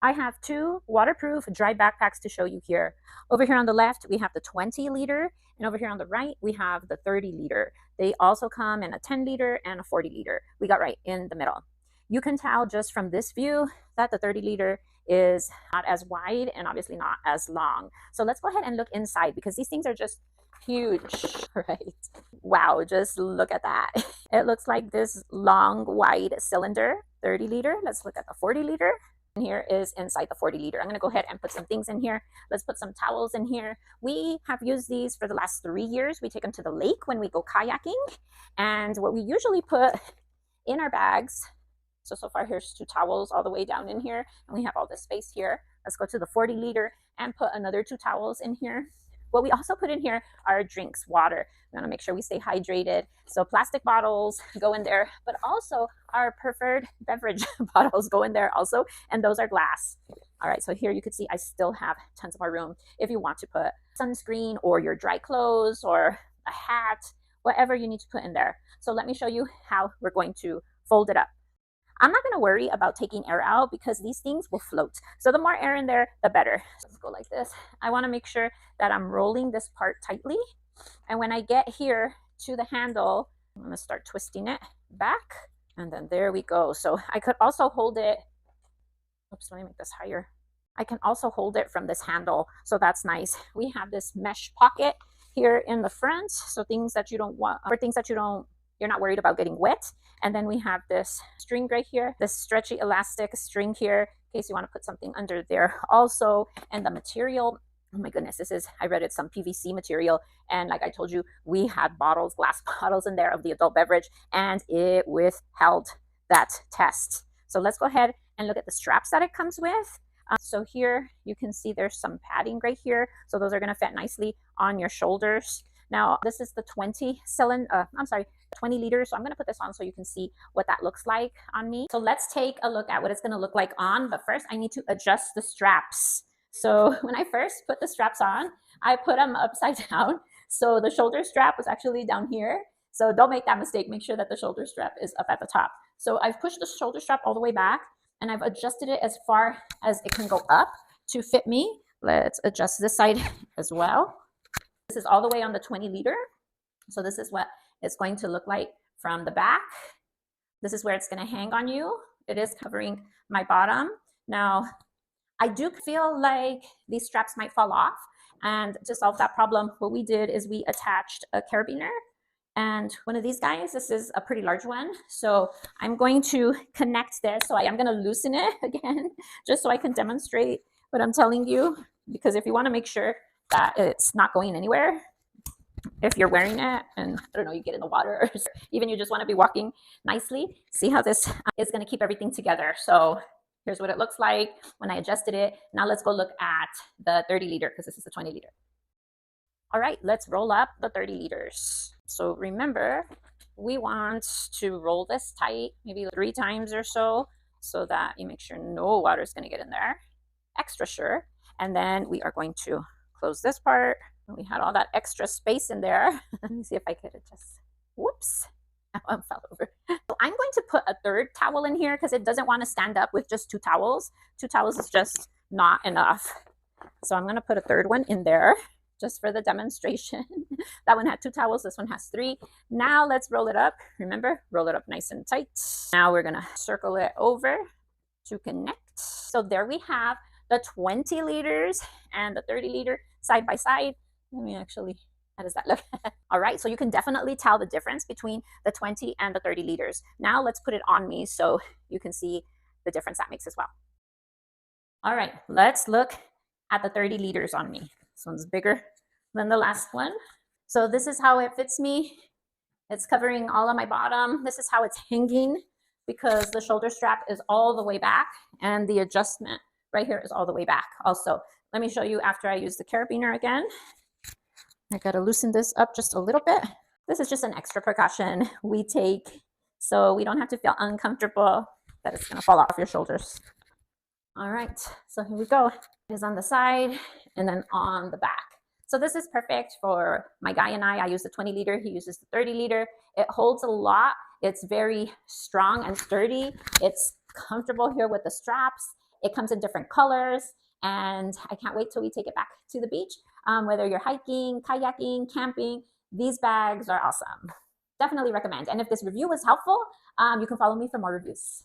I have two waterproof dry backpacks to show you here. Over here on the left, we have the 20 liter, and over here on the right, we have the 30 liter. They also come in a 10 liter and a 40 liter. We got right in the middle. You can tell just from this view that the 30 liter is not as wide and obviously not as long. So let's go ahead and look inside because these things are just huge, right? Wow, just look at that. It looks like this long, wide cylinder, 30 liter. Let's look at the 40 liter. And here is inside the 40 liter. I'm going to go ahead and put some things in here. Let's put some towels in here. We have used these for the last 3 years. We take them to the lake when we go kayaking. And what we usually put in our bags, so far here's 2 towels all the way down in here. And we have all this space here. Let's go to the 40 liter and put another 2 towels in here. What we also put in here are drinks, water. We want to make sure we stay hydrated. So plastic bottles go in there, but also our preferred beverage bottles go in there also, and those are glass. All right, so here you can see I still have tons of more room if you want to put sunscreen or your dry clothes or a hat, whatever you need to put in there. So let me show you how we're going to fold it up. I'm not going to worry about taking air out because these things will float. So the more air in there, the better. So let's go like this. I want to make sure that I'm rolling this part tightly. And when I get here to the handle, I'm going to start twisting it back. And then there we go. So I could also hold it. Oops, let me make this higher. I can also hold it from this handle. So that's nice. We have this mesh pocket here in the front. So things that you don't want, or things that you're not worried about getting wet. And then we have this string right here, this stretchy elastic string here, in case you want to put something under there also. And the material, oh my goodness, I read it's some PVC material. And like I told you, we had bottles, glass bottles in there of the adult beverage, and it withheld that test. So let's go ahead and look at the straps that it comes with. So here you can see there's some padding right here. So those are going to fit nicely on your shoulders. Now, this is the 20 liters. So I'm going to put this on so you can see what that looks like on me. So let's take a look at what it's going to look like on. But first, I need to adjust the straps. So when I first put the straps on, I put them upside down. So the shoulder strap was actually down here. So don't make that mistake. Make sure that the shoulder strap is up at the top. So I've pushed the shoulder strap all the way back and I've adjusted it as far as it can go up to fit me. Let's adjust this side as well. This is all the way on the 20 liter. So this is what it's going to look like from the back. This is where it's going to hang on you. It is covering my bottom. Now, I do feel like these straps might fall off. And to solve that problem, what we did is we attached a carabiner. And one of these guys, this is a pretty large one. So I'm going to connect this. So I am going to loosen it again, just so I can demonstrate what I'm telling you. Because if you want to make sure that it's not going anywhere, if you're wearing it and I don't know, you get in the water or even you just want to be walking nicely, see how this is going to keep everything together. So here's what it looks like when I adjusted it. Now let's go look at the 30 liter because this is the 20 liter. All right, let's roll up the 30 liters. So remember, we want to roll this tight, maybe 3 times or so that you make sure no water is going to get in there. Extra sure. And then we are going to close this part. We had all that extra space in there. Let me see if I could adjust. Whoops, that one fell over. So I'm going to put a 3rd towel in here because it doesn't want to stand up with just 2 towels. 2 towels is just not enough. So I'm going to put a 3rd one in there just for the demonstration. That one had 2 towels. This one has 3. Now let's roll it up. Remember, roll it up nice and tight. Now we're going to circle it over to connect. So there we have the 20 liters and the 30 liter side by side. Let me actually, how does that look? All right, so you can definitely tell the difference between the 20 and the 30 liters. Now let's put it on me so you can see the difference that makes as well. All right, let's look at the 30 liters on me. This one's bigger than the last one. So this is how it fits me. It's covering all of my bottom. This is how it's hanging because the shoulder strap is all the way back and the adjustment right here is all the way back also. Let me show you after I use the carabiner again. I got to loosen this up just a little bit. This is just an extra precaution we take so we don't have to feel uncomfortable that it's going to fall off your shoulders. All right, so here we go. It is on the side and then on the back. So this is perfect for my guy and I use the 20 liter, he uses the 30 liter. It holds a lot. It's very strong and sturdy. It's comfortable here with the straps. It comes in different colors, and I can't wait till we take it back to the beach. Whether you're hiking, kayaking, camping, these bags are awesome. Definitely recommend. And if this review was helpful, you can follow me for more reviews.